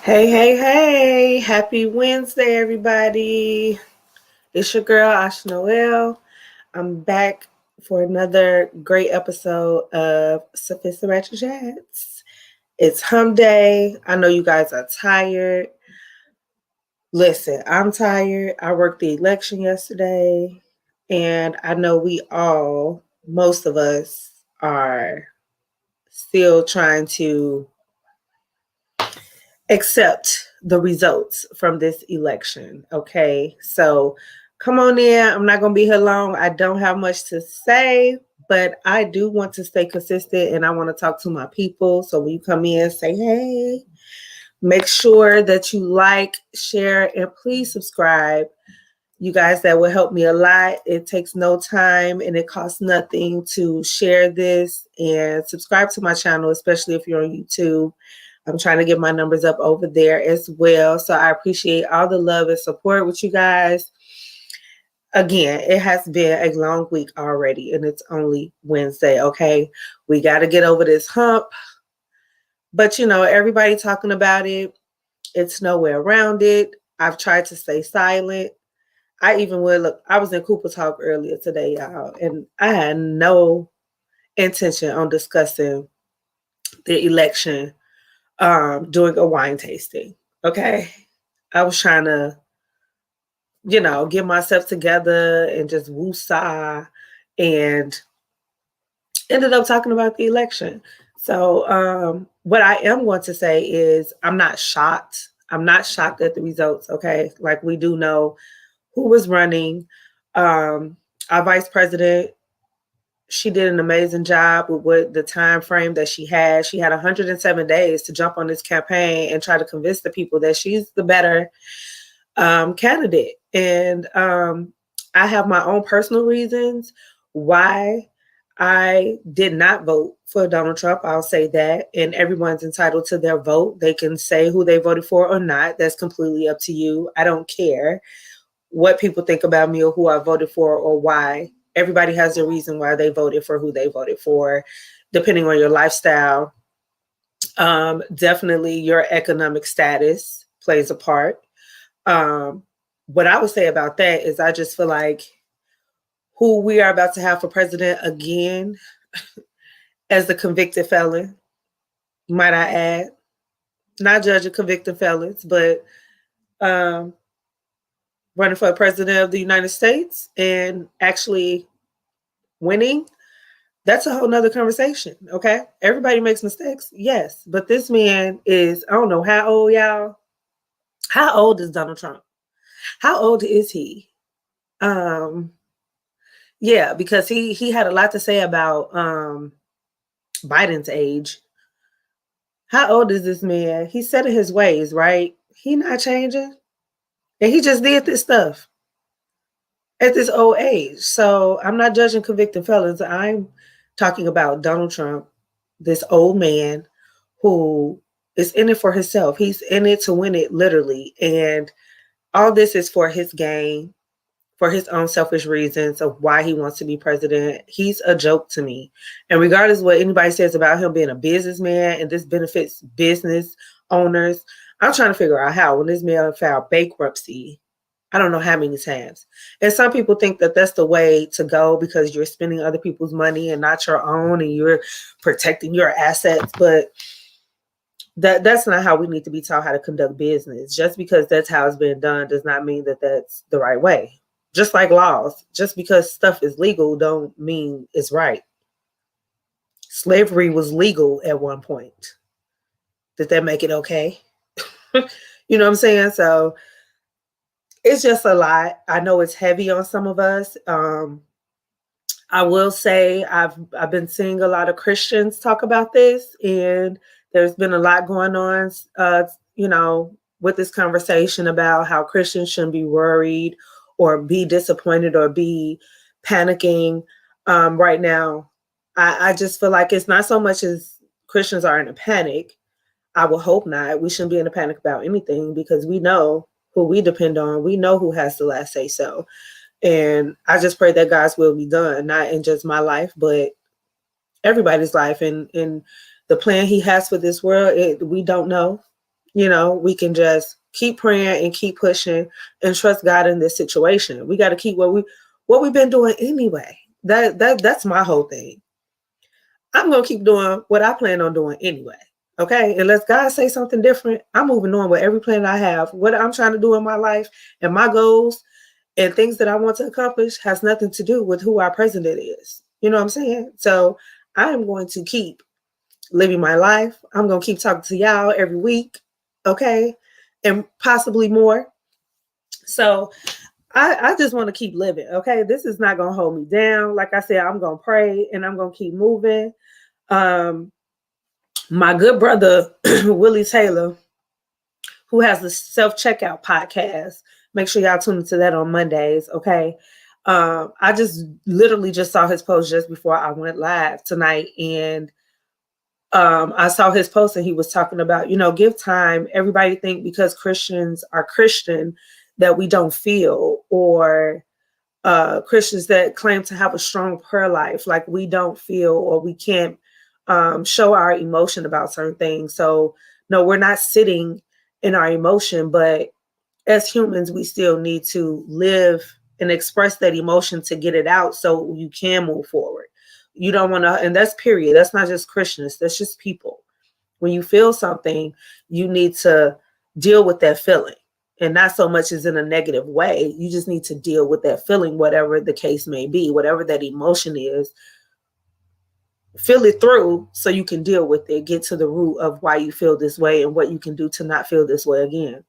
Hey, hey, hey. Happy Wednesday, everybody. It's your girl, Ash Noel. I'm back for another great episode of Sophisticated Chats. It's hump day. I know you guys are tired. Listen, I'm tired. I worked the election yesterday, and I know most of us, are still trying to accept the results from this election. Okay. So come on in. I'm not going to be here long. I don't have much to say, but I do want to stay consistent and I want to talk to my people. So when you come in, say, hey, make sure that you like, share, and please subscribe. You guys, that will help me a lot. It takes no time and it costs nothing to share this and subscribe to my channel, especially if you're on YouTube. I'm trying to get my numbers up over there as well. So I appreciate all the love and support with you guys. Again, it has been a long week already and it's only Wednesday, okay? We got to get over this hump. But everybody talking about it. It's nowhere around it. I've tried to stay silent. I even would look, I was in Cooper Talk earlier today, y'all, and I had no intention on discussing the election doing a wine tasting. Okay. I was trying to, get myself together and just woosah and ended up talking about the election. So what I am going to say is I'm not shocked. I'm not shocked at the results. Okay. Like we do know who was running. Our vice president, she did an amazing job with what the time frame that she had. She had 107 days to jump on this campaign and try to convince the people that she's the better candidate. And I have my own personal reasons why I did not vote for Donald Trump. I'll say that. And everyone's entitled to their vote. They can say who they voted for or not. That's completely up to you. I don't care what people think about me or who I voted for or why. Everybody has a reason why they voted for who they voted for, depending on your lifestyle. Definitely your economic status plays a part. What I would say about that is I just feel like who we are about to have for president again as the convicted felon, might I add, not judging convicted felons, but running for president of the United States and actually winning, that's a whole nother conversation. Okay. Everybody makes mistakes. Yes. But this man is, I don't know how old, y'all. How old is Donald Trump? How old is he? Yeah, because he had a lot to say about Biden's age. How old is this man? He's set in his ways, right? He not changing. And he just did this stuff at this old age. So I'm not judging convicted felons. I'm talking about Donald Trump, this old man who is in it for himself. He's in it to win it, literally. And all this is for his gain, for his own selfish reasons of why he wants to be president. He's a joke to me. And regardless of what anybody says about him being a businessman and this benefits business owners, I'm trying to figure out how, when this man filed bankruptcy, I don't know how many times. And some people think that that's the way to go because you're spending other people's money and not your own and you're protecting your assets. But that's not how we need to be taught how to conduct business. Just because that's how it's been done does not mean that that's the right way. Just like laws, just because stuff is legal don't mean it's right. Slavery was legal at one point. Did that make it okay? You know what I'm saying? So it's just a lot. I know it's heavy on some of us. I will say I've been seeing a lot of Christians talk about this, and there's been a lot going on, with this conversation about how Christians shouldn't be worried or be disappointed or be panicking right now. I just feel like it's not so much as Christians are in a panic. I would hope not. We shouldn't be in a panic about anything because we know who we depend on. We know who has the last say so. And I just pray that God's will be done, not in just my life, but everybody's life. And the plan he has for this world, we don't know. We can just keep praying and keep pushing and trust God in this situation. We got to keep what we've been doing anyway. That's my whole thing. I'm going to keep doing what I plan on doing anyway. Okay. Unless God say something different, I'm moving on with every plan I have. What I'm trying to do in my life and my goals and things that I want to accomplish has nothing to do with who our president is. You know what I'm saying? So I am going to keep living my life. I'm going to keep talking to y'all every week. Okay. And possibly more. So I just want to keep living. Okay. This is not going to hold me down. Like I said, I'm going to pray and I'm going to keep moving. My good brother, Willie Taylor, who has the self-checkout podcast. Make sure y'all tune into that on Mondays. Okay. I just literally just saw his post just before I went live tonight. And I saw his post and he was talking about, give time. Everybody think because Christians are Christian that we don't feel, or Christians that claim to have a strong prayer life, like we don't feel or we can't show our emotion about certain things. So no, we're not sitting in our emotion, but as humans, we still need to live and express that emotion to get it out so you can move forward. You don't want to, and that's period. That's not just Christians, that's just people. When you feel something, you need to deal with that feeling. And not so much as in a negative way. You just need to deal with that feeling, whatever the case may be, whatever that emotion is. Feel it through so you can deal with it, get to the root of why you feel this way and what you can do to not feel this way again.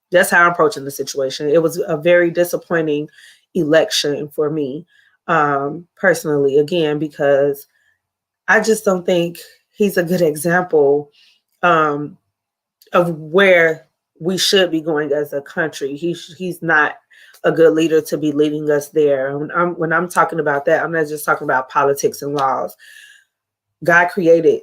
That's how I'm approaching the situation. It was a very disappointing election for me, personally, again, because I just don't think he's a good example of where we should be going as a country. He's not a good leader to be leading us there. When I'm talking about that, I'm not just talking about politics and laws. God created,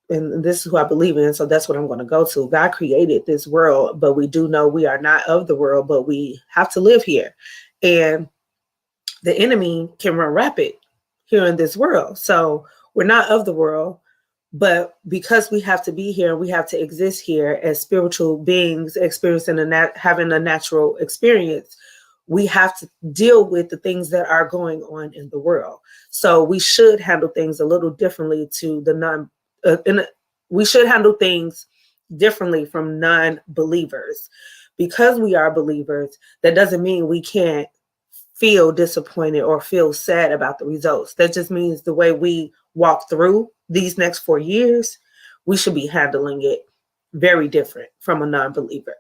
and this is who I believe in, so that's what I'm going to go to. God created this world, but we do know we are not of the world, but we have to live here. And the enemy can run rapid here in this world. So we're not of the world, but because we have to be here, we have to exist here as spiritual beings experiencing having a natural experience. We have to deal with the things that are going on in the world. So we should handle things a little differently to the we should handle things differently from non-believers. Because we are believers, that doesn't mean we can't feel disappointed or feel sad about the results. That just means the way we walk through these next 4 years, we should be handling it very different from a non-believer.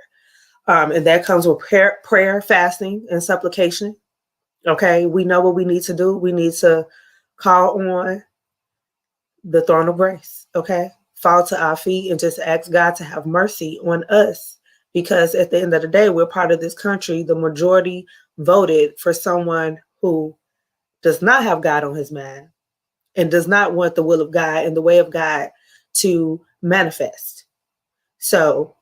And that comes with prayer, fasting, and supplication. Okay, we know what we need to do. We need to call on the throne of grace. Okay, fall to our feet and just ask God to have mercy on us. Because at the end of the day, we're part of this country. The majority voted for someone who does not have God on his mind and does not want the will of God and the way of God to manifest. So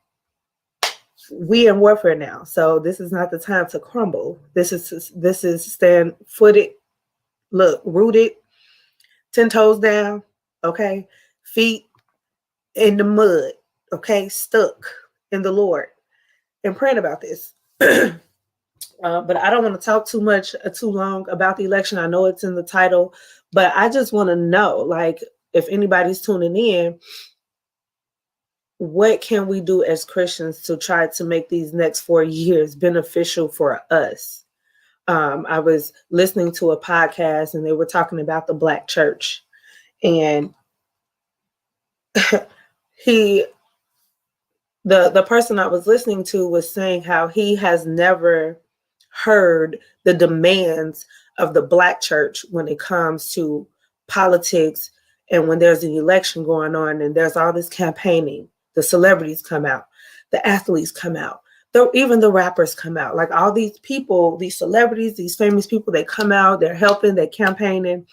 we in warfare now. So this is not the time to crumble. This is stand footed, look, rooted, 10 toes down, okay, feet in the mud, okay, stuck in the Lord and praying about this. But I don't want to talk too much, too long about the election. I know it's in the title, but I just want to know, like, if anybody's tuning in, what can we do as Christians to try to make these next 4 years beneficial for us? I was listening to a podcast and they were talking about the Black church, and the person I was listening to was saying how he has never heard the demands of the Black church when it comes to politics, and when there's an election going on and there's all this campaigning, the celebrities come out, the athletes come out, even the rappers come out, like all these people, these celebrities, these famous people, they come out, they're helping, they're campaigning.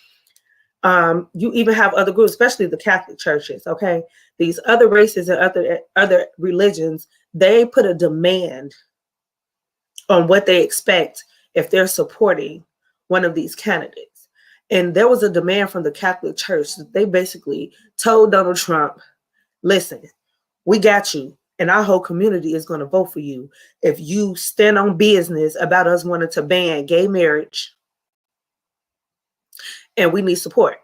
You even have other groups, especially the Catholic churches, okay? These other races and other religions, they put a demand on what they expect if they're supporting one of these candidates. And there was a demand from the Catholic Church that they basically told Donald Trump, listen, we got you. and our whole community is going to vote for you if you stand on business about us wanting to ban gay marriage, and we need support.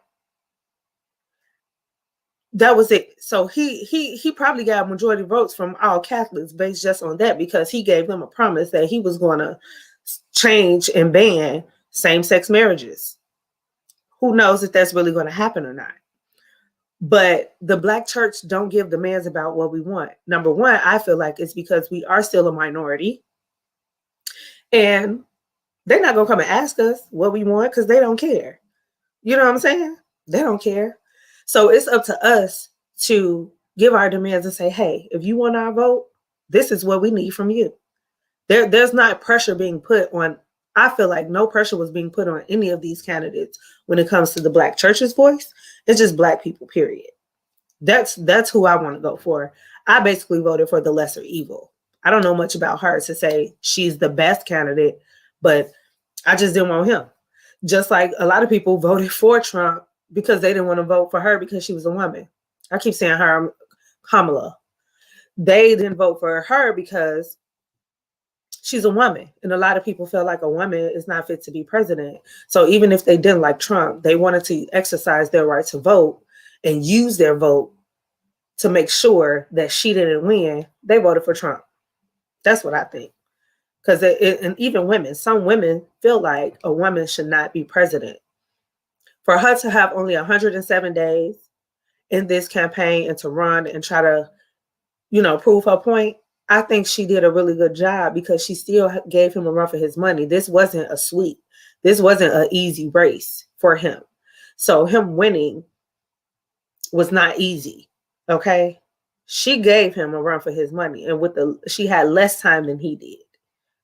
That was it. So he probably got majority votes from all Catholics based just on that, because he gave them a promise that he was going to change and ban same-sex marriages. Who knows if that's really going to happen or not? But the Black church don't give demands about what we want. Number one, I feel like it's because we are still a minority, and they're not going to come and ask us what we want because they don't care. You know what I'm saying? They don't care. So it's up to us to give our demands and say, hey, if you want our vote, this is what we need from you. There's not pressure being put on. I feel like no pressure was being put on any of these candidates when it comes to the Black church's voice. It's just Black people, period. That's who I want to go for. I basically voted for the lesser evil. I don't know much about her to say she's the best candidate, but I just didn't want him. Just like a lot of people voted for Trump because they didn't want to vote for her because she was a woman. I keep saying her, Kamala. They didn't vote for her because she's a woman. And a lot of people feel like a woman is not fit to be president. So even if they didn't like Trump, they wanted to exercise their right to vote and use their vote to make sure that she didn't win. They voted for Trump. That's what I think. Because and even women, some women feel like a woman should not be president. For her to have only 107 days in this campaign and to run and try to, prove her point, I think she did a really good job because she still gave him a run for his money. This wasn't a sweep. This wasn't an easy race for him. So him winning was not easy. Okay. She gave him a run for his money, and she had less time than he did.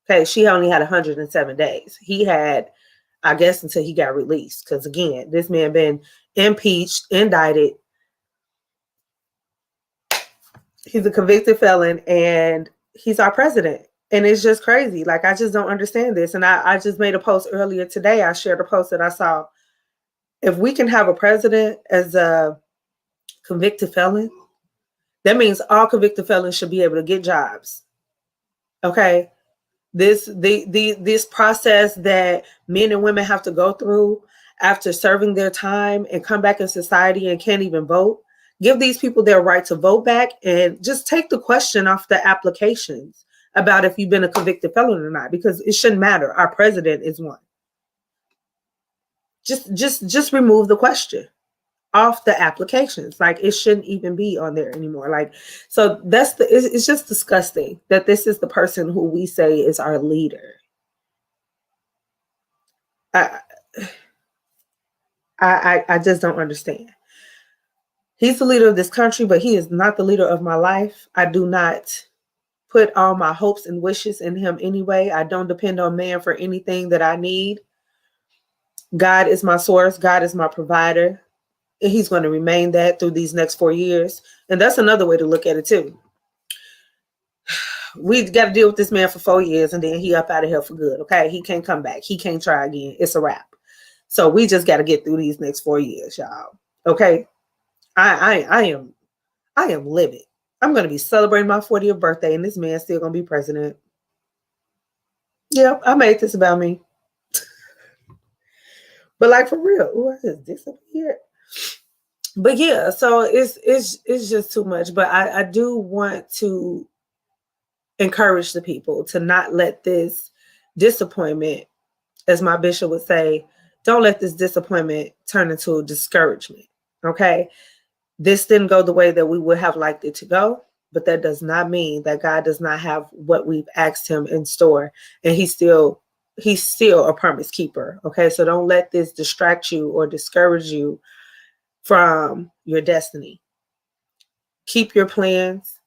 Okay. She only had 107 days. He had, I guess, until he got released. Because again, this man been impeached, indicted. He's a convicted felon, and he's our president. And it's just crazy. Like, I just don't understand this. And I just made a post earlier today. I shared a post that I saw. If we can have a president as a convicted felon, that means all convicted felons should be able to get jobs. Okay. This process that men and women have to go through after serving their time and come back in society and can't even vote. Give these people their right to vote back, and just take the question off the applications about if you've been a convicted felon or not, because it shouldn't matter. Our president is one. Just remove the question off the applications. Like, it shouldn't even be on there anymore. Like, so it's just disgusting that this is the person who we say is our leader. I just don't understand. He's the leader of this country, but he is not the leader of my life. I do not put all my hopes and wishes in him anyway. I don't depend on man for anything that I need. God is my source. God is my provider. And he's going to remain that through these next 4 years. And that's another way to look at it too. We got to deal with this man for 4 years, and then he up out of here for good. Okay. He can't come back. He can't try again. It's a wrap. So we just got to get through these next 4 years, y'all. Okay. I am livid. I'm going to be celebrating my 40th birthday, and this man's still going to be president. Yep, I made this about me. But like, for real, ooh, I just disappeared. But yeah, so it's just too much. But I do want to encourage the people to not let this disappointment, as my bishop would say, don't let this disappointment turn into discouragement. Okay. This didn't go the way that we would have liked it to go, but that does not mean that God does not have what we've asked him in store. And he's still a promise keeper. Okay. So don't let this distract you or discourage you from your destiny. Keep your plans,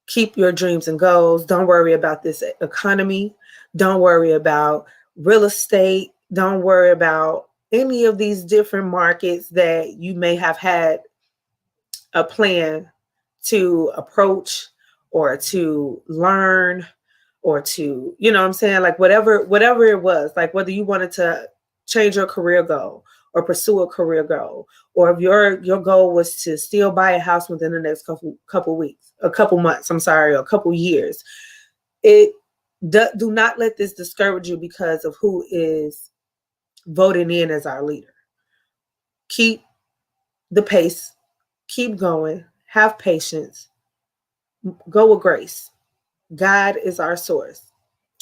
keep your dreams and goals. Don't worry about this economy. Don't worry about real estate. Don't worry about any of these different markets that you may have had a plan to approach or to learn or to, you know what I'm saying? Like whatever it was, like whether you wanted to change your career goal or pursue a career goal, or if your goal was to still buy a house within the next couple weeks, a couple months, or a couple years, do not let this discourage you because of who is voted in as our leader. Keep the pace, keep going, have patience, go with grace. God is our source.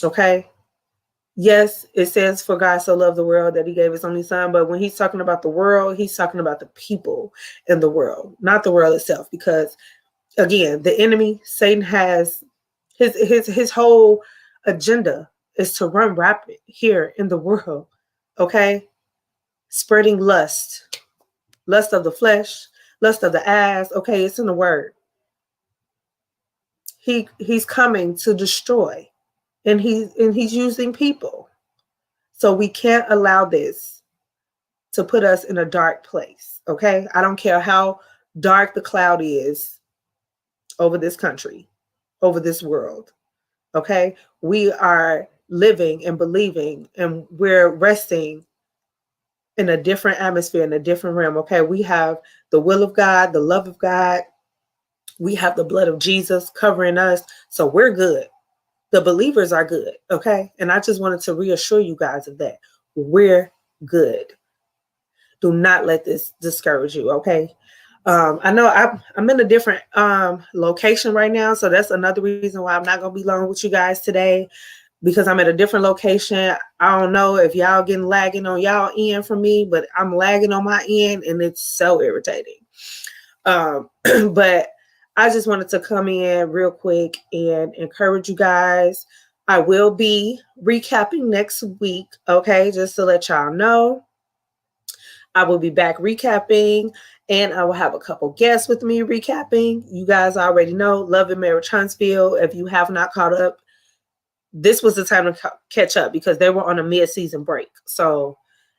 Okay? Yes, it says for God so loved the world that he gave his only son, but when he's talking about the world, he's talking about the people in the world, not the world itself. Because again, the enemy, Satan, has his whole agenda is to run rapid here in the world. Okay? Spreading lust of the flesh, lust of the eyes. Okay, it's in the word. He's coming to destroy, and he's using people. So we can't allow this to put us in a dark place. Okay, I don't care how dark the cloud is over this country, over this world. Okay, we are living and believing, and we're resting in a different atmosphere, in a different realm. Okay, we have the will of God, the love of God. We have the blood of Jesus covering us. So we're good. The believers are good. Okay. And I just wanted to reassure you guys of that. We're good. Do not let this discourage you. Okay. I know I'm in a different location right now. So that's another reason why I'm not going to be long with you guys today, because I'm at a different location. I don't know if y'all getting lagging on y'all end from me, but I'm lagging on my end, and it's so irritating. But I just wanted to come in real quick and encourage you guys. I will be recapping next week. Okay. Just to let y'all know, I will be back recapping, and I will have a couple guests with me recapping. You guys already know Love and Marriage Huntsville. If you have not caught up, this was the time to catch up because they were on a mid-season break. So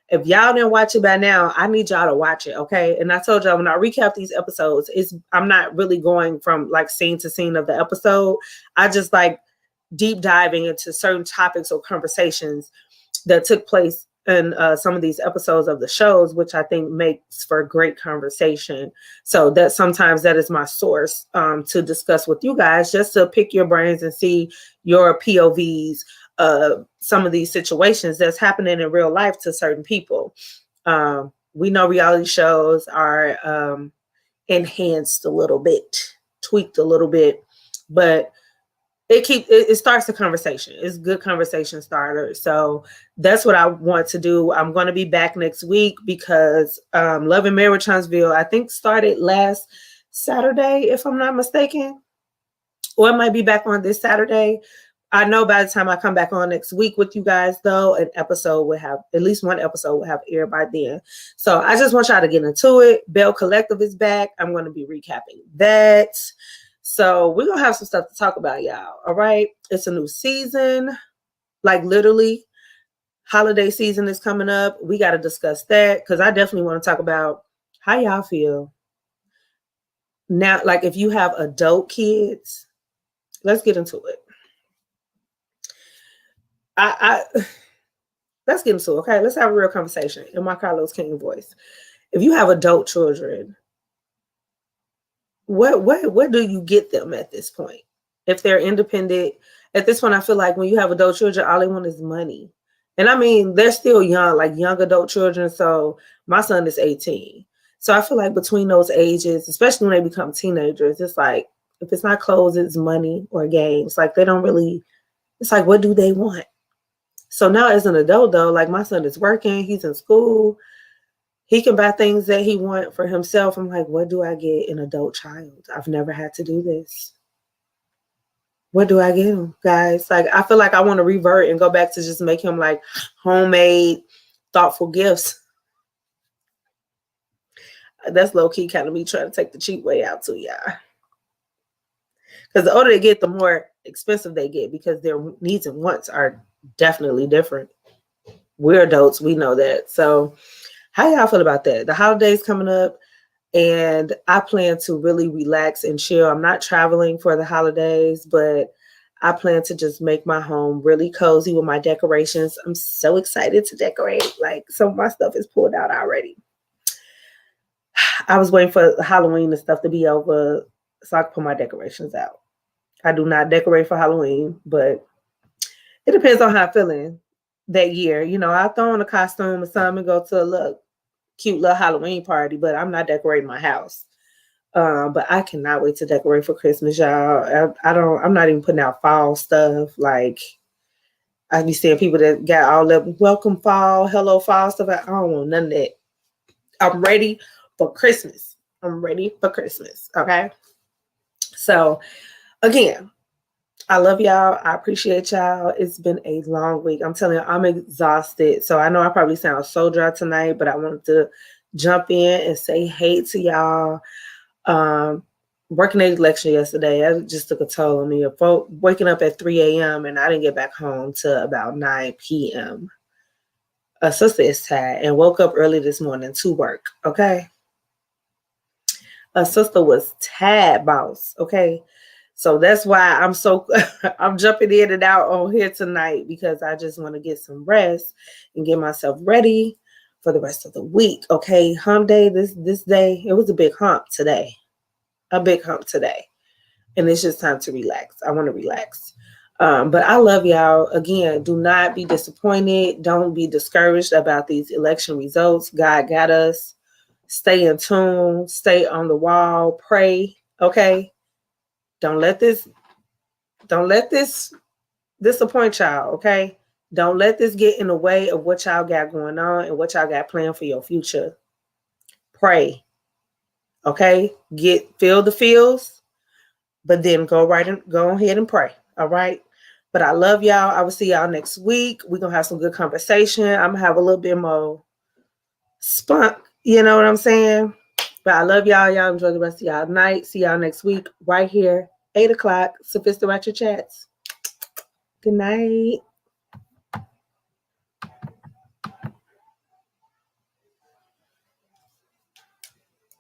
if y'all didn't watch it by now, I need y'all to watch it, okay? And I told y'all when I recap these episodes, I'm not really going from like scene to scene of the episode. I just like deep diving into certain topics or conversations that took place in some of these episodes of the shows, which I think makes for great conversation. So that sometimes that is my source to discuss with you guys, just to pick your brains and see your POVs, some of these situations that's happening in real life to certain people. We know reality shows are enhanced a little bit, tweaked a little bit, but it starts the conversation. It's good conversation starter. So that's what I want to do. I'm going to be back next week because Love and Marriage Huntsville, I think, started last Saturday, if I'm not mistaken, or it might be back on this Saturday. I know by the time I come back on next week with you guys, though, at least one episode will have aired by then. So I just want y'all to get into it. Bell Collective is back. I'm going to be recapping that. So we're going to have some stuff to talk about, y'all. All right. It's a new season. Like literally, holiday season is coming up. We got to discuss that because I definitely want to talk about how y'all feel. Now, like if you have adult kids, let's get into it. Let's get into it, okay? Let's have a real conversation in my Carlos King voice. If you have adult children, what do you get them at this point? If they're independent, at this point, I feel like when you have adult children, all they want is money. And I mean, they're still young, like young adult children. So my son is 18. So I feel like between those ages, especially when they become teenagers, it's like, if it's not clothes, it's money or games. Like they don't really, it's like, what do they want? So now as an adult, though, like my son is working, he's in school, he can buy things that he wants for himself. I'm like, what do I get an adult child? I've never had to do this. What do I get him, guys? Like, I feel like I want to revert and go back to just make him like homemade, thoughtful gifts. That's low key kind of me trying to take the cheap way out too, y'all. Because the older they get, the more expensive they get because their needs and wants are definitely different. We're adults, we know that. So how y'all feel about that? The holidays coming up, and I plan to really relax and chill. I'm not traveling for the holidays, but I plan to just make my home really cozy with my decorations. I'm so excited to decorate. Like, some of my stuff is pulled out already. I was waiting for Halloween and stuff to be over so I can put my decorations out. I do not decorate for Halloween, but it depends on how I'm feeling that year. You know, I'll throw on a costume or something and go to a cute little Halloween party, but I'm not decorating my house. But I cannot wait to decorate for Christmas, y'all. I'm not even putting out fall stuff. Like, I be seeing people that got all that welcome fall, hello fall stuff. I don't want none of that. I'm ready for Christmas. I'm ready for Christmas. Okay. So again, I love y'all. I appreciate y'all. It's been a long week. I'm telling you, I'm exhausted. So I know I probably sound so dry tonight, but I wanted to jump in and say hey to y'all. Working the election yesterday, that just took a toll on me. Waking up at 3 a.m. and I didn't get back home till about 9 p.m. A sister is tired and woke up early this morning to work. Okay. A sister was tired, boss. Okay. So that's why I'm jumping in and out on here tonight, because I just want to get some rest and get myself ready for the rest of the week. Okay. Hump day, this day, it was a big hump today. And it's just time to relax. I want to relax. But I love y'all. Again, do not be disappointed. Don't be discouraged about these election results. God got us. Stay in tune. Stay on the wall. Pray. Okay. Don't let this disappoint y'all. Okay. Don't let this get in the way of what y'all got going on and what y'all got planned for your future. Pray. Okay. Feel the feels, but then go ahead and pray. All right. But I love y'all. I will see y'all next week. We're going to have some good conversation. I'm going to have a little bit more spunk. You know what I'm saying? But I love y'all. Y'all enjoy the rest of y'all night. See y'all next week right here, 8 o'clock. Sophisticated Chats. Good night.